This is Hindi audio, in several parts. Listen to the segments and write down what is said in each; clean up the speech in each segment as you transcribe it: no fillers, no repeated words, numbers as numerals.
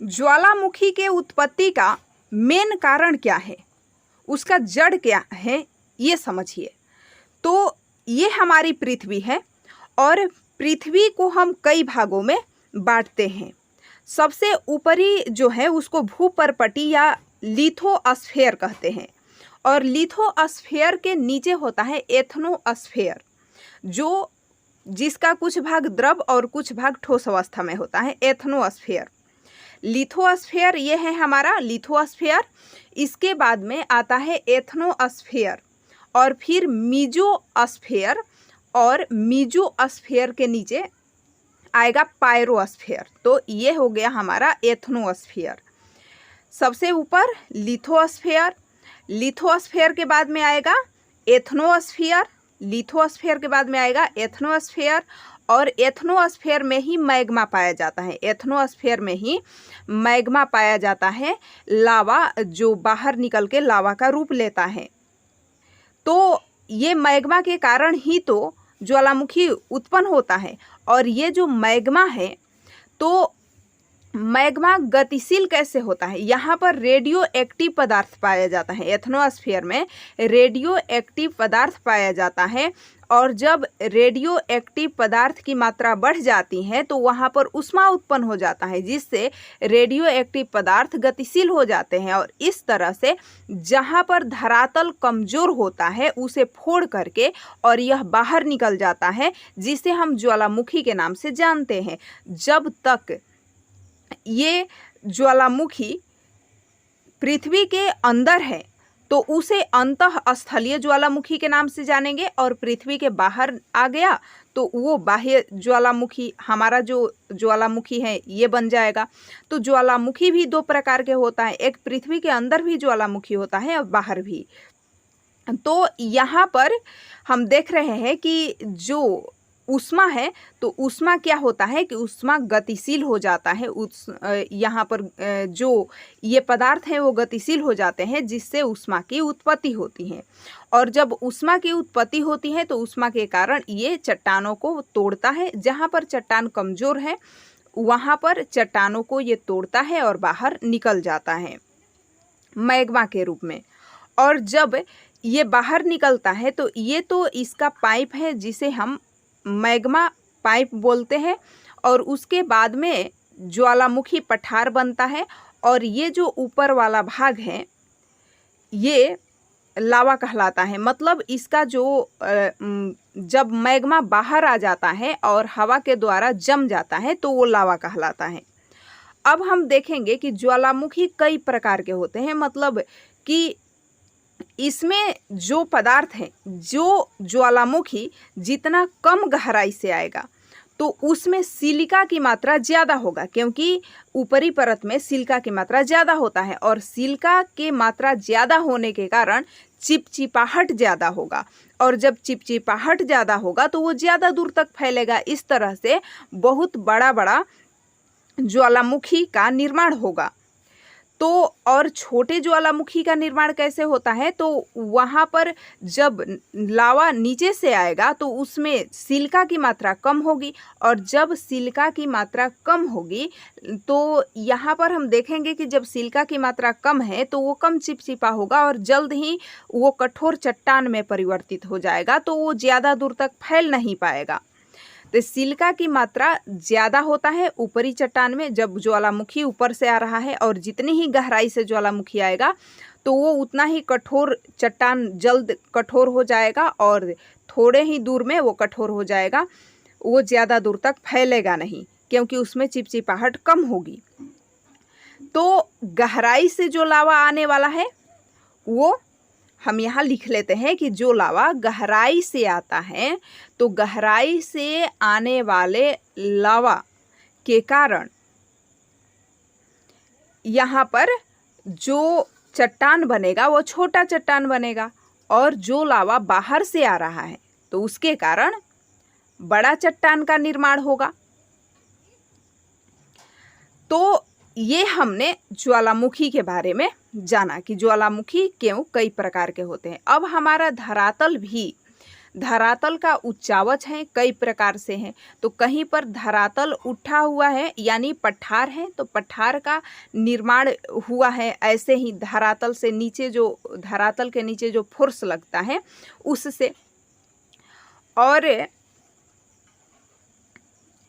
ज्वालामुखी के उत्पत्ति का मेन कारण क्या है, उसका जड़ क्या है, ये समझिए। तो ये हमारी पृथ्वी है और पृथ्वी को हम कई भागों में बांटते हैं। सबसे ऊपरी जो है उसको भूपर्पटी या लिथोस्फेयर कहते हैं और लिथोस्फेयर के नीचे होता है एथनोस्फेयर, जो जिसका कुछ भाग द्रव और कुछ भाग ठोस अवस्था में होता है। एथनोस्फेयर, लिथोस्फेयर ये है हमारा लिथोस्फेयर। इसके बाद में आता है एथनोस्फेयर और फिर मीजोस्फेयर और मीजोस्फेयर के नीचे आएगा पायरोस्फेयर। तो ये हो गया हमारा एथनोस्फेयर। सबसे ऊपर लिथोस्फेयर, लिथोस्फेयर के बाद में आएगा एथनोस्फेयर, लिथोस्फेयर के बाद में आएगा एथनोस्फेयर और एथनोस्फेयर में ही मैग्मा पाया जाता है। एथनोस्फेयर में ही मैग्मा पाया जाता है, लावा जो बाहर निकल के लावा का रूप लेता है। तो ये मैग्मा के कारण ही तो ज्वालामुखी उत्पन्न होता है। और ये जो मैग्मा है, तो मैग्मा गतिशील कैसे होता है, यहाँ पर रेडियो एक्टिव पदार्थ पाया जाता है। एथनोस्फेयर में रेडियो एक्टिव पदार्थ पाया जाता है और जब रेडियो एक्टिव पदार्थ की मात्रा बढ़ जाती है तो वहाँ पर ऊष्मा उत्पन्न हो जाता है, जिससे रेडियो एक्टिव पदार्थ गतिशील हो जाते हैं। और इस तरह से जहाँ पर धरातल कमज़ोर होता है उसे फोड़ करके और यह बाहर निकल जाता है, जिसे हम ज्वालामुखी के नाम से जानते हैं। जब तक ये ज्वालामुखी पृथ्वी के अंदर है तो उसे अंतःस्थलीय ज्वालामुखी के नाम से जानेंगे और पृथ्वी के बाहर आ गया तो वो बाह्य ज्वालामुखी, हमारा जो ज्वालामुखी है ये बन जाएगा। तो ज्वालामुखी भी दो प्रकार के होता है, एक पृथ्वी के अंदर भी ज्वालामुखी होता है और बाहर भी। तो यहाँ पर हम देख रहे हैं कि जो ऊष्मा है, तो ऊष्मा क्या होता है कि ऊष्मा गतिशील हो जाता है। यहाँ पर जो ये पदार्थ हैं वो गतिशील हो जाते हैं, जिससे ऊष्मा की उत्पत्ति होती है। और जब ऊष्मा की उत्पत्ति होती है तो ऊष्मा के कारण ये चट्टानों को तोड़ता है। जहाँ पर चट्टान कमज़ोर है वहाँ पर चट्टानों को ये तोड़ता है और बाहर निकल जाता है मैग्मा के रूप में। और जब ये बाहर निकलता है तो ये तो इसका पाइप है जिसे हम मैग्मा पाइप बोलते हैं। और उसके बाद में ज्वालामुखी पठार बनता है और ये जो ऊपर वाला भाग है ये लावा कहलाता है। मतलब इसका जो जब मैग्मा बाहर आ जाता है और हवा के द्वारा जम जाता है तो वो लावा कहलाता है। अब हम देखेंगे कि ज्वालामुखी कई प्रकार के होते हैं, मतलब कि इसमें जो पदार्थ है, जो ज्वालामुखी जितना कम गहराई से आएगा तो उसमें सिलिका की मात्रा ज़्यादा होगा, क्योंकि ऊपरी परत में सिलिका की मात्रा ज़्यादा होता है और सिलिका की मात्रा ज़्यादा होने के कारण चिपचिपाहट ज़्यादा होगा। और जब चिपचिपाहट ज़्यादा होगा तो वो ज़्यादा दूर तक फैलेगा। इस तरह से बहुत बड़ा बड़ा ज्वालामुखी का निर्माण होगा। तो और छोटे ज्वालामुखी का निर्माण कैसे होता है, तो वहाँ पर जब लावा नीचे से आएगा तो उसमें सिलिका की मात्रा कम होगी और जब सिलिका की मात्रा कम होगी तो यहाँ पर हम देखेंगे कि जब सिलिका की मात्रा कम है तो वो कम चिपचिपा होगा और जल्द ही वो कठोर चट्टान में परिवर्तित हो जाएगा, तो वो ज़्यादा दूर तक फैल नहीं पाएगा। तो सिलिका की मात्रा ज़्यादा होता है ऊपरी चट्टान में जब ज्वालामुखी ऊपर से आ रहा है, और जितनी ही गहराई से ज्वालामुखी आएगा तो वो उतना ही कठोर चट्टान जल्द कठोर हो जाएगा और थोड़े ही दूर में वो कठोर हो जाएगा, वो ज़्यादा दूर तक फैलेगा नहीं क्योंकि उसमें चिपचिपाहट कम होगी। तो गहराई से जो लावा आने वाला है वो हम यहाँ लिख लेते हैं कि जो लावा गहराई से आता है, तो गहराई से आने वाले लावा के कारण यहाँ पर जो चट्टान बनेगा वो छोटा चट्टान बनेगा, और जो लावा बाहर से आ रहा है तो उसके कारण बड़ा चट्टान का निर्माण होगा। तो ये हमने ज्वालामुखी के बारे में जाना कि ज्वालामुखी क्यों कई प्रकार के होते हैं। अब हमारा धरातल भी धरातल का उच्चावच है कई प्रकार से है। तो कहीं पर धरातल उठा हुआ है यानी पठार है, तो पठार का निर्माण हुआ है। ऐसे ही धरातल से नीचे जो धरातल के नीचे जो फोर्स लगता है उससे। और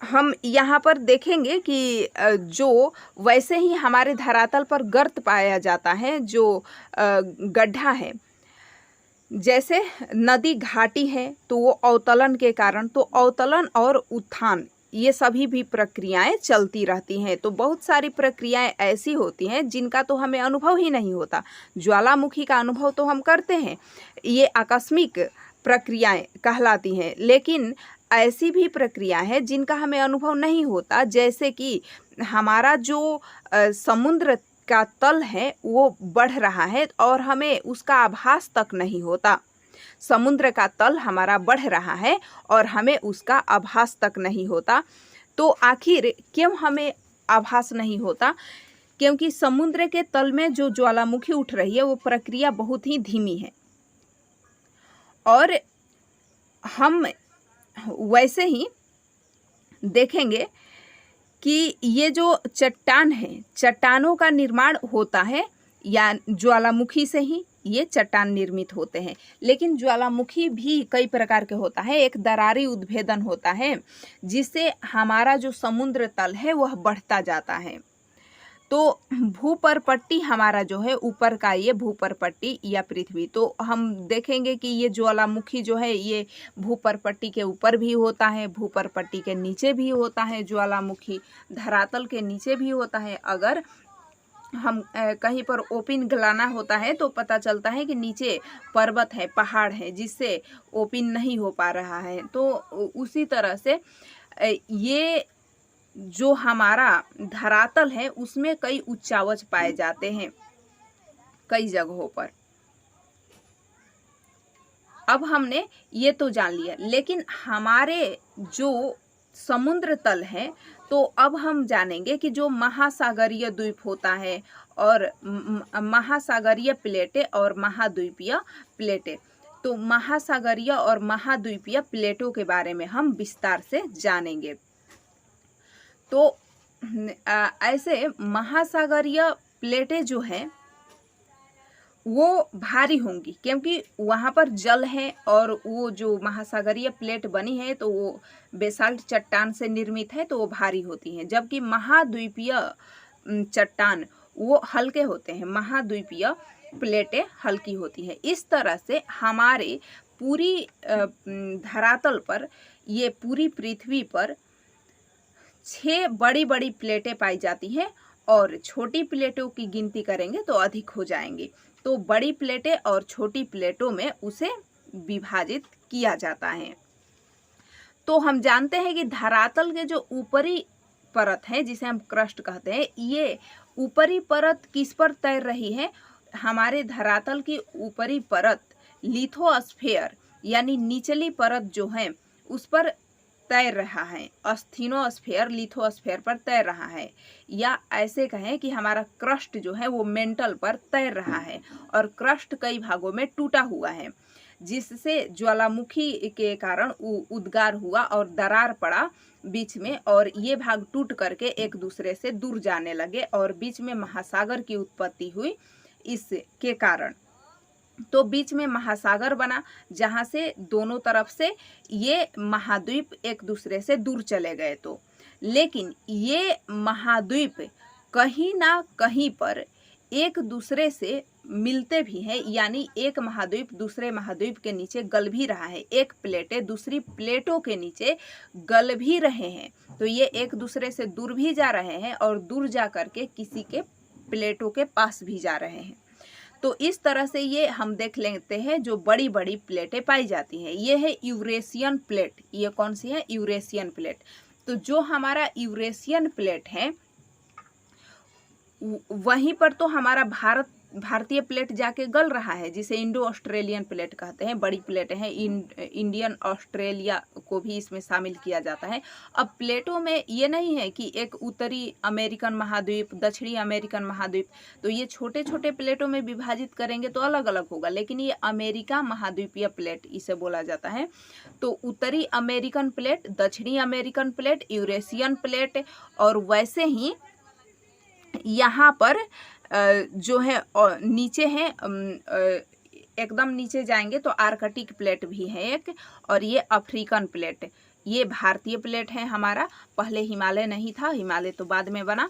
हम यहाँ पर देखेंगे कि जो वैसे ही हमारे धरातल पर गर्त पाया जाता है, जो गड्ढा है, जैसे नदी घाटी है तो वो अवतलन के कारण, तो अवतलन और उत्थान ये सभी भी प्रक्रियाएं चलती रहती हैं। तो बहुत सारी प्रक्रियाएं ऐसी होती हैं जिनका तो हमें अनुभव ही नहीं होता। ज्वालामुखी का अनुभव तो हम करते हैं, ये आकस्मिक प्रक्रियाएं कहलाती हैं। लेकिन ऐसी भी प्रक्रिया है जिनका हमें अनुभव नहीं होता, जैसे कि हमारा जो समुद्र का तल है वो बढ़ रहा है और हमें उसका आभास तक नहीं होता। समुद्र का तल हमारा बढ़ रहा है और हमें उसका आभास तक नहीं होता। तो आखिर क्यों हमें आभास नहीं होता? क्योंकि समुद्र के तल में जो ज्वालामुखी उठ रही है वो प्रक्रिया बहुत ही धीमी है। और हम वैसे ही देखेंगे कि ये जो चट्टान है, चट्टानों का निर्माण होता है या ज्वालामुखी से ही ये चट्टान निर्मित होते हैं। लेकिन ज्वालामुखी भी कई प्रकार के होता है। एक दरारी उद्भेदन होता है जिससे हमारा जो समुद्र तल है वह बढ़ता जाता है। तो भूपरपट्टी हमारा जो है ऊपर का, ये भूपरपट्टी या पृथ्वी, तो हम देखेंगे कि ये ज्वालामुखी जो है ये भूपरपट्टी के ऊपर भी होता है, भूपरपट्टी के नीचे भी होता है ज्वालामुखी, धरातल के नीचे भी होता है। अगर हम कहीं पर ओपिन गलाना होता है तो पता चलता है कि नीचे पर्वत है, पहाड़ है, जिससे ओपिन नहीं हो पा रहा है। तो उसी तरह से ये जो हमारा धरातल है उसमें कई उच्चावच पाए जाते हैं कई जगहों पर। अब हमने ये तो जान लिया, लेकिन हमारे जो समुद्र तल है तो अब हम जानेंगे कि जो महासागरीय द्वीप होता है और महासागरीय प्लेटें और महाद्वीपीय प्लेटें, तो महासागरीय और महाद्वीपीय प्लेटों के बारे में हम विस्तार से जानेंगे। तो ऐसे महासागरीय प्लेटें जो हैं वो भारी होंगी क्योंकि वहाँ पर जल है और वो जो महासागरीय प्लेट बनी है तो वो बेसाल्ट चट्टान से निर्मित है, तो वो भारी होती हैं। जबकि महाद्वीपीय चट्टान वो हल्के होते हैं, महाद्वीपीय प्लेटें हल्की होती हैं। इस तरह से हमारे पूरी धरातल पर, ये पूरी पृथ्वी पर 6 बड़ी बड़ी प्लेटें पाई जाती हैं और छोटी प्लेटों की गिनती करेंगे तो अधिक हो जाएंगे। तो बड़ी प्लेटें और छोटी प्लेटों में उसे विभाजित किया जाता है। तो हम जानते हैं कि धरातल के जो ऊपरी परत है जिसे हम क्रस्ट कहते हैं, ये ऊपरी परत किस पर तैर रही है? हमारे धरातल की ऊपरी परत लिथोस्फीयर यानी निचली परत जो है उस पर तैर रहा है। अस्थिनोस्फीयर लिथोस्फीयर पर तैर रहा है, या ऐसे कहें कि हमारा क्रस्ट जो है वो मेंटल पर तैर रहा है और क्रस्ट कई भागों में टूटा हुआ है, जिससे ज्वालामुखी के कारण उद्गार हुआ और दरार पड़ा बीच में, और ये भाग टूट करके एक दूसरे से दूर जाने लगे और बीच में महासागर की उत्पत्ति हुई इसके कारण। तो बीच में महासागर बना जहाँ से दोनों तरफ से ये महाद्वीप एक दूसरे से दूर चले गए। तो लेकिन ये महाद्वीप कहीं ना कहीं पर एक दूसरे से मिलते भी हैं, यानी एक महाद्वीप दूसरे महाद्वीप के नीचे गल भी रहा है, एक प्लेटें दूसरी प्लेटों के नीचे गल भी रहे हैं। तो ये एक दूसरे से दूर भी जा रहे हैं और दूर जा करके किसी के प्लेटों के पास भी जा रहे हैं। तो इस तरह से ये हम देख लेते हैं जो बड़ी बड़ी प्लेटें पाई जाती हैं। ये है यूरेशियन प्लेट। ये कौन सी है? Eurasian plate. तो जो हमारा यूरेशियन प्लेट है वहीं पर तो हमारा भारत भारतीय प्लेट जाके गल रहा है, जिसे इंडो ऑस्ट्रेलियन प्लेट कहते हैं। बड़ी प्लेटें हैं, इंडियन ऑस्ट्रेलिया को भी इसमें शामिल किया जाता है। अब प्लेटों में ये नहीं है कि एक उत्तरी अमेरिकन महाद्वीप, दक्षिणी अमेरिकन महाद्वीप, तो ये छोटे छोटे प्लेटों में विभाजित करेंगे तो अलग अलग होगा, लेकिन ये अमेरिका महाद्वीपीय प्लेट इसे बोला जाता है। तो उत्तरी अमेरिकन प्लेट, दक्षिणी अमेरिकन प्लेट, यूरेशियन प्लेट, और वैसे ही यहाँ पर जो है नीचे है, एकदम नीचे जाएंगे तो आर्कटिक प्लेट भी है एक, और ये अफ्रीकन प्लेट। ये भारतीय प्लेट है हमारा, पहले हिमालय नहीं था, हिमालय तो बाद में बना।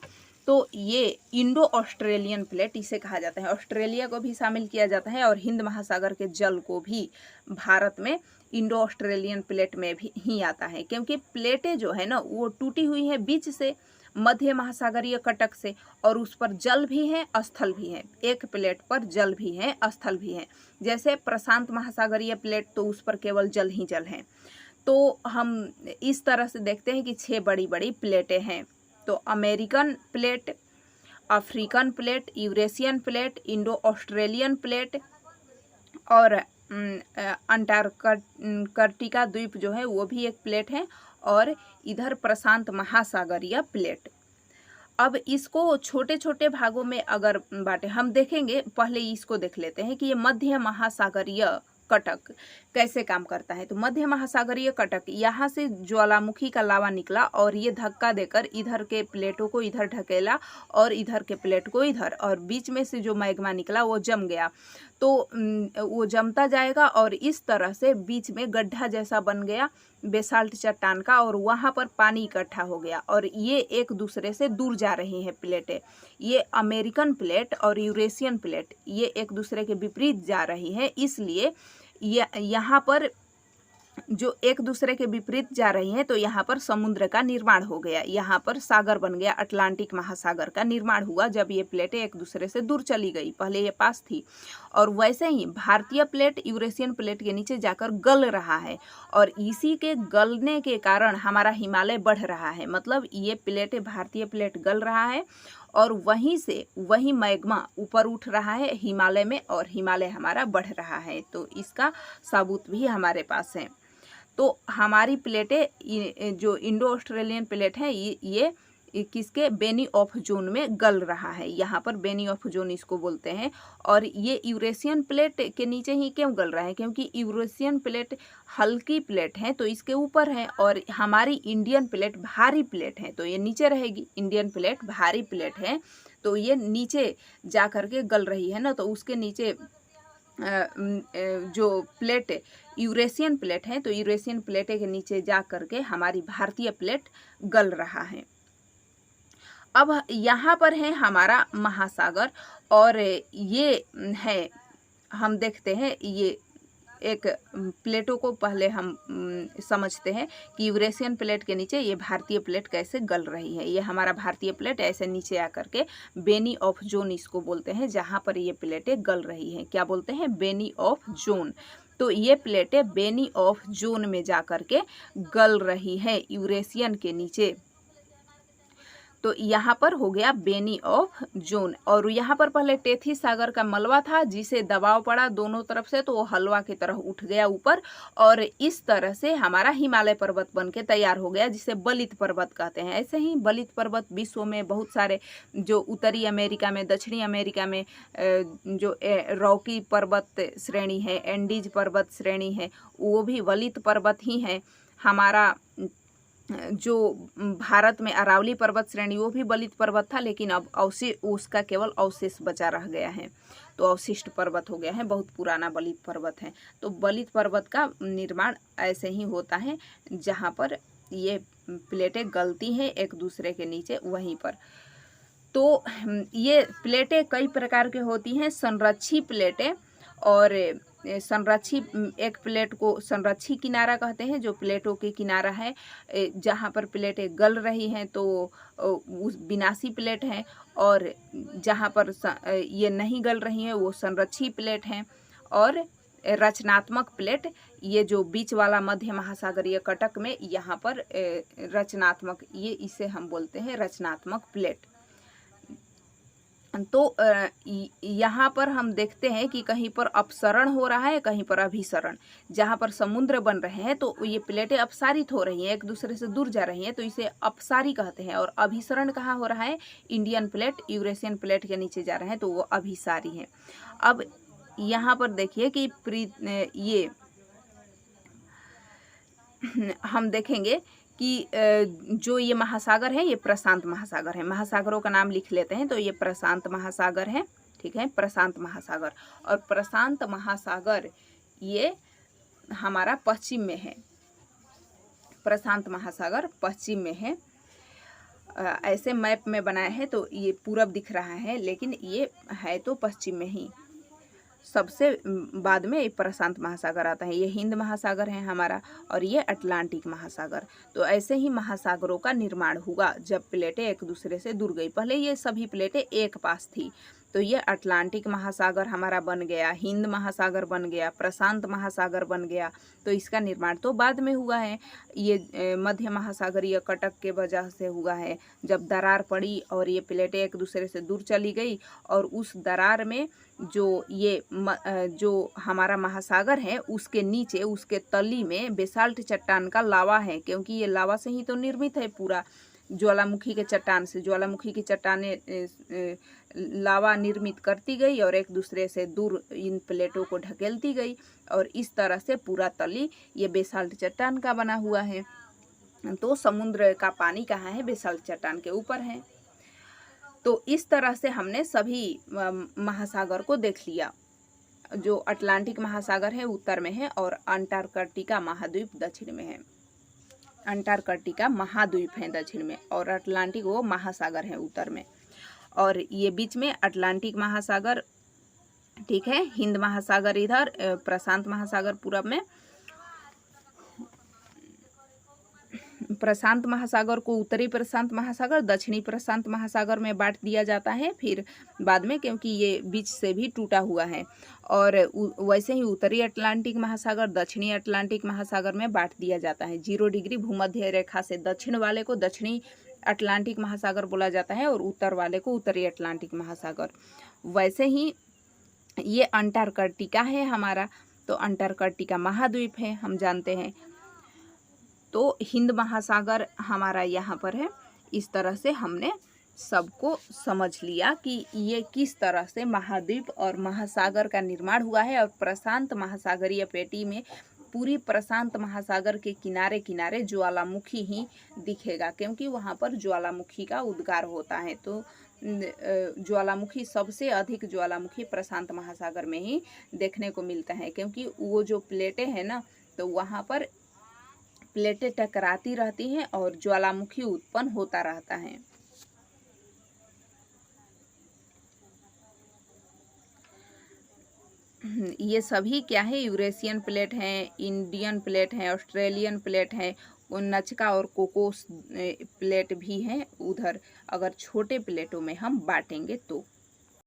तो ये इंडो ऑस्ट्रेलियन प्लेट इसे कहा जाता है। ऑस्ट्रेलिया को भी शामिल किया जाता है और हिंद महासागर के जल को भी भारत में इंडो ऑस्ट्रेलियन प्लेट में भी ही आता है, क्योंकि प्लेटें जो है ना वो टूटी हुई है बीच से, मध्य महासागरीय कटक से, और उस पर जल भी है स्थल भी है। एक प्लेट पर जल भी है स्थल भी है। जैसे प्रशांत महासागरीय प्लेट तो उस पर केवल जल ही जल है। तो हम इस तरह से देखते हैं कि 6 बड़ी बड़ी प्लेटें हैं। तो American plate, African plate, Eurasian plate, Indo Australian plate और अंटार्कटिका द्वीप जो है वो भी एक प्लेट है, और इधर प्रशांत महासागरीय प्लेट। अब इसको छोटे छोटे भागों में अगर बांटे, हम देखेंगे, पहले इसको देख लेते हैं कि ये मध्य महासागरीय कटक कैसे काम करता है। तो मध्य महासागरीय कटक, यहाँ से ज्वालामुखी का लावा निकला और ये धक्का देकर इधर के प्लेटों को इधर ढकेला और इधर के प्लेट को इधर, और बीच में से जो मैग्मा निकला वो जम गया। तो वो जमता जाएगा और इस तरह से बीच में गड्ढा जैसा बन गया बेसाल्ट चट्टान का, और वहाँ पर पानी इकट्ठा हो गया, और ये एक दूसरे से दूर जा रही हैं प्लेटें। ये अमेरिकन प्लेट और यूरेशियन प्लेट ये एक दूसरे के विपरीत जा रही है, इसलिए यहाँ पर जो एक दूसरे के विपरीत जा रही हैं, तो यहाँ पर समुद्र का निर्माण हो गया, यहाँ पर सागर बन गया, अटलांटिक महासागर का निर्माण हुआ जब ये प्लेटें एक दूसरे से दूर चली गई, पहले ये पास थी। और वैसे ही भारतीय प्लेट यूरेशियन प्लेट के नीचे जाकर गल रहा है, और इसी के गलने के कारण हमारा हिमालय बढ़ रहा है। मतलब ये प्लेटें, भारतीय प्लेट गल रहा है और वहीं से वही मैग्मा ऊपर उठ रहा है हिमालय में, और हिमालय हमारा बढ़ रहा है। तो इसका सबूत भी हमारे पास है। तो हमारी प्लेटें जो इंडो ऑस्ट्रेलियन प्लेट है ये किसके, बेनी ऑफ जोन में गल रहा है। यहाँ पर बेनी ऑफ जोन इसको बोलते हैं। और ये यूरेशियन प्लेट के नीचे ही क्यों गल रहा है, क्योंकि यूरेशियन प्लेट हल्की प्लेट है तो इसके ऊपर है, और हमारी इंडियन प्लेट भारी प्लेट है तो ये नीचे रहेगी। इंडियन प्लेट भारी प्लेट है तो ये नीचे जा कर के गल रही है ना, तो उसके नीचे जो प्लेट यूरेशियन प्लेट है, तो यूरेशियन प्लेट के नीचे जा करके हमारी भारतीय प्लेट गल रहा है। अब यहाँ पर है हमारा महासागर, और ये है, हम देखते हैं ये एक प्लेटों को पहले हम समझते हैं कि यूरेशियन प्लेट के नीचे ये भारतीय प्लेट कैसे गल रही है। ये हमारा भारतीय प्लेट ऐसे नीचे आकर के बेनी ऑफ जोन इसको बोलते हैं, जहाँ पर ये प्लेटें गल रही हैं। क्या बोलते हैं, बेनी ऑफ जोन। तो ये प्लेटें बेनी ऑफ जोन में जा कर के गल रही है यूरेशियन के नीचे। तो यहाँ पर हो गया बेनी ऑफ जोन, और यहाँ पर पहले टेथी सागर का मलबा था जिसे दबाव पड़ा दोनों तरफ से, तो वो हलवा की तरह उठ गया ऊपर, और इस तरह से हमारा हिमालय पर्वत बन के तैयार हो गया, जिसे बलित पर्वत कहते हैं। ऐसे ही बलित पर्वत विश्व में बहुत सारे, जो उत्तरी अमेरिका में, दक्षिणी अमेरिका में जो रॉकी पर्वत श्रेणी है, एंडीज पर्वत श्रेणी है, वो भी बलित पर्वत ही है। हमारा जो भारत में अरावली पर्वत श्रेणी वो भी बलित पर्वत था, लेकिन अब उसका केवल अवशेष बचा रह गया है, तो अवशिष्ट पर्वत हो गया है, बहुत पुराना बलित पर्वत है। तो बलित पर्वत का निर्माण ऐसे ही होता है जहाँ पर ये प्लेटें गलती हैं एक दूसरे के नीचे, वहीं पर। तो ये प्लेटें कई प्रकार के होती हैं। संरक्षी प्लेटें, और संरक्षी, एक प्लेट को संरक्षी किनारा कहते हैं, जो प्लेटों के किनारा है जहाँ पर प्लेटें गल रही हैं तो उस विनाशी प्लेट है, और जहाँ पर ये नहीं गल रही हैं वो संरक्षी प्लेट हैं। और रचनात्मक प्लेट, ये जो बीच वाला मध्य महासागरीय कटक में यहाँ पर रचनात्मक, ये इसे हम बोलते हैं रचनात्मक प्लेट। तो यहाँ पर हम देखते हैं कि कहीं पर अपसरण हो रहा है, कहीं पर अभिसरण। जहाँ पर समुद्र बन रहे हैं तो ये प्लेटें अपसारित हो रही हैं, एक दूसरे से दूर जा रही हैं, तो इसे अपसारी कहते हैं। और अभिसरण कहाँ हो रहा है? इंडियन प्लेट यूरेशियन प्लेट के नीचे जा रहे हैं, तो वो अभिसारी हैं। अब यहाँ पर देखिए कि ये हम देखेंगे कि जो ये महासागर है ये प्रशांत महासागर है। महासागरों का नाम लिख लेते हैं। तो ये प्रशांत महासागर है, ठीक है, प्रशांत महासागर। और प्रशांत महासागर ये हमारा पश्चिम में है, प्रशांत महासागर पश्चिम में है। ऐसे मैप में बनाया है तो ये पूरब दिख रहा है, लेकिन ये है तो पश्चिम में ही। सबसे बाद में प्रशांत महासागर आता है। ये हिंद महासागर है हमारा, और ये अटलांटिक महासागर। तो ऐसे ही महासागरों का निर्माण हुआ जब प्लेटें एक दूसरे से दूर गई। पहले ये सभी प्लेटें एक पास थी, तो ये अटलांटिक महासागर हमारा बन गया, हिंद महासागर बन गया, प्रशांत महासागर बन गया। तो इसका निर्माण तो बाद में हुआ है। ये मध्य महासागरीय कटक के वजह से हुआ है, जब दरार पड़ी और ये प्लेटें एक दूसरे से दूर चली गई, और उस दरार में जो हमारा महासागर है उसके नीचे, उसके तली में बेसाल्ट चट्टान का लावा है, क्योंकि ये लावा से ही तो निर्मित है पूरा, ज्वालामुखी के चट्टान से। ज्वालामुखी की चट्टानें लावा निर्मित करती गई और एक दूसरे से दूर इन प्लेटों को ढकेलती गई, और इस तरह से पूरा तली ये बेसाल्ट चट्टान का बना हुआ है। तो समुद्र का पानी कहाँ है? बेसाल्ट चट्टान के ऊपर है। तो इस तरह से हमने सभी महासागर को देख लिया। जो अटलांटिक महासागर है उत्तर में है, और अंटार्कटिका महाद्वीप दक्षिण में है। अंटार्कटिका महाद्वीप है दक्षिण में, और अटलांटिक वो महासागर है उत्तर में। और ये बीच में अटलांटिक महासागर, ठीक है, हिंद महासागर इधर, प्रशांत महासागर पूरब में। प्रशांत महासागर को उत्तरी प्रशांत महासागर, दक्षिणी प्रशांत महासागर में बांट दिया जाता है फिर बाद में, क्योंकि ये बीच से भी टूटा हुआ है। और वैसे ही उत्तरी अटलांटिक महासागर दक्षिणी अटलांटिक महासागर में बांट दिया जाता है। 0 डिग्री भूमध्य रेखा से दक्षिण वाले को दक्षिणी अटलांटिक महासागर बोला जाता है, और उत्तर वाले को उत्तरी अटलांटिक महासागर। वैसे ही ये अंटार्कटिका है हमारा, तो अंटार्कटिका महाद्वीप है, हम जानते हैं। तो हिंद महासागर हमारा यहाँ पर है। इस तरह से हमने सबको समझ लिया कि ये किस तरह से महाद्वीप और महासागर का निर्माण हुआ है। और प्रशांत महासागरीय पेटी में पूरी प्रशांत महासागर के किनारे किनारे ज्वालामुखी ही दिखेगा, क्योंकि वहाँ पर ज्वालामुखी का उद्गार होता है। तो ज्वालामुखी, सबसे अधिक ज्वालामुखी प्रशांत महासागर में ही देखने को मिलता है, क्योंकि वो जो प्लेटें हैं ना, तो वहाँ पर प्लेटें टकराती रहती हैं और ज्वालामुखी उत्पन्न होता रहता है। ये सभी क्या है? यूरेशियन प्लेट हैं, इंडियन प्लेट हैं, ऑस्ट्रेलियन प्लेट हैं, नचका और कोकोस प्लेट भी हैं उधर, अगर छोटे प्लेटों में हम बांटेंगे तो।